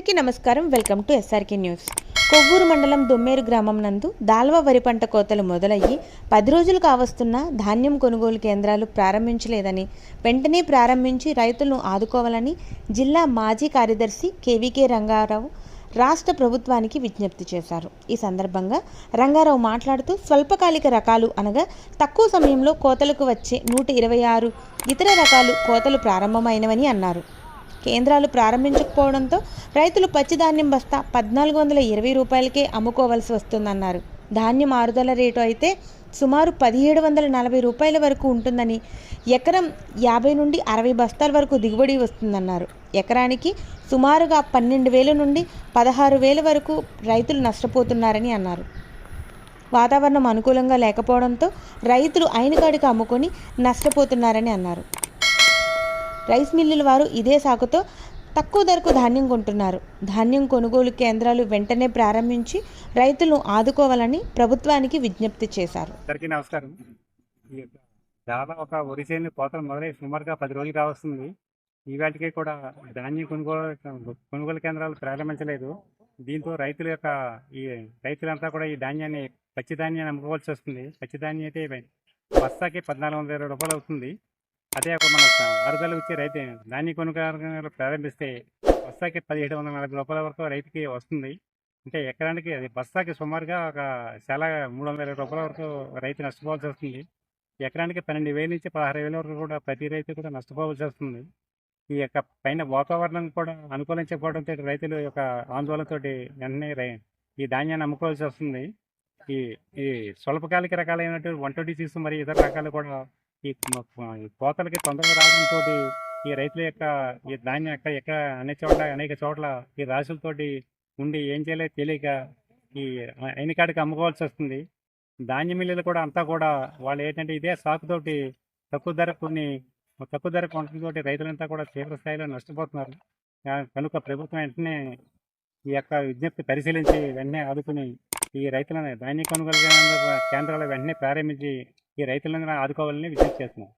అందరికీ నమస్కారం. Welcome to SRK news. Kovvur మండలం దొమ్మేరు గ్రామం నందు దాల్వ వరి పంట కోతలు మొదలయ్యి 10 రోజులు కావస్తున్న ధాన్యం కొనుగోలు కేంద్రాలు ప్రారంభించలేదని, వెంటనే ప్రారంభించి రైతులను ఆదుకోవాలని జిల్లా మాజీ కార్యదర్శి కేవీకే రంగారావు రాష్ట్ర ప్రభుత్వానికి విజ్ఞప్తి చేశారు. ఈ సందర్భంగా రంగారావు మాట్లాడుతూ స్వల్పకాలిక రకాలు అనగా తక్కువ సమయంలో కోతలకు వచ్చే 126 ఇతర రకాలు కోతలు ప్రారంభమైనవని అన్నారు. కేంద్రాలు ప్రారంభించకపోవడంతో రైతులు పచ్చిధాన్యం బస్తా 1420 రూపాయలకే అమ్ముకోవాల్సి వస్తుందన్నారు. ధాన్యం ఆరుదల రేటు అయితే సుమారు 1740 రూపాయల వరకు ఉంటుందని, ఎకరం 50 నుండి 60 బస్తాల వరకు దిగుబడి వస్తుందన్నారు. ఎకరానికి సుమారుగా 12,000 నుండి 16,000 వరకు రైతులు నష్టపోతున్నారని అన్నారు. వాతావరణం అనుకూలంగా లేకపోవడంతో రైతులు అయిన కాడికి అమ్ముకొని నష్టపోతున్నారని అన్నారు. రైస్ మిల్లుల వారు ఇదే సాకుతో తక్కువ ధరకు ధాన్యం కొంటున్నారు. ధాన్యం కొనుగోలు కేంద్రాలు వెంటనే ప్రారంభించి రైతులను ఆదుకోవాలని ప్రభుత్వానికి విజ్ఞప్తి చేశారు. అందరికీ నమస్కారం. దాదాపు వరి చేను కోతలు మొదలై సుమారుగా 10 రోజులు కావస్తుంది. ఈవేళకి కూడా ధాన్యం కొనుగోలు కేంద్రాలు ప్రారంభించలేదు. దీంతో రైతులంతా కూడా ఈ ధాన్యాన్ని పచ్చి ధాన్యాన్ని అమ్ముకోవాల్సి వస్తుంది. పచ్చి ధాన్యం అయితే బస్తాకి 1420 రూపాయలు అవుతుంది. అదే ఒక మన అరుదల వచ్చి రైతు ధాన్య కొనుగోలు ప్రారంభిస్తే బస్తాకి 1740 రూపాయల వరకు రైతుకి వస్తుంది. అంటే ఎకరానికి అది బస్తాకి సుమారుగా చాలా 320 రూపాయల వరకు రైతు నష్టపోవాల్సి వస్తుంది. ఎకరానికి 12,000 నుంచి 16,000 వరకు కూడా ప్రతి రైతు కూడా నష్టపోవాల్సి వస్తుంది. ఈ యొక్క పైన వాతావరణం కూడా అనుకూలించకపోవడంతో రైతుల యొక్క ఆందోళనతో వెంటనే ఈ ధాన్యాన్ని అమ్ముకోవాల్సి వస్తుంది. ఈ ఈ స్వల్పకాలిక రకాలైనటువంటి 126 మరియు ఇతర రకాలు కూడా ఈ కోతలకి తొందరగా రావడంతో ఈ రైతుల యొక్క ఈ ధాన్యం అనేక చోట్ల ఈ రాశులతోటి ఉండి ఏం చేయలేదు తెలియక ఈ ఎన్నికాడికి అమ్ముకోవాల్సి వస్తుంది. ధాన్య మిల్లులు కూడా అంతా కూడా వాళ్ళు ఏంటంటే ఇదే సాకుతోటి తక్కువ ధర కొనడంతో రైతులంతా కూడా తీవ్ర స్థాయిలో నష్టపోతున్నారు. కనుక ప్రభుత్వం వెంటనే ఈ యొక్క విజ్ఞప్తి పరిశీలించి వెంటనే ఆదుకుని ఈ రైతులను ధాన్య కొనుగోలు కేంద్రాలు వెంటనే ప్రారంభించి ఈ రైతులందరూ ఆదుకోవాలని విజ్ఞప్తి చేస్తున్నారు.